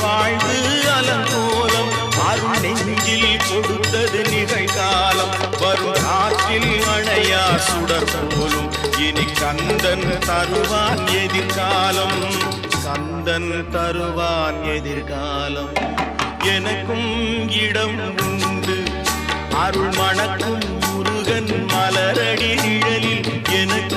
வாழ்வு அலங்கோலம் அருள் நெஞ்சில் கொடுத்தது நிகழ்காலம் வரும் காற்றில் அணையா சுடர் போலும் இனி கந்தன் தருவான் எதிர்காலம் கந்தன் தருவான் எதிர்காலம் எனக்கும் இடம் உண்டு அருள் மணக்கும் முருகன் மலரடி நிழலில் எனக்கு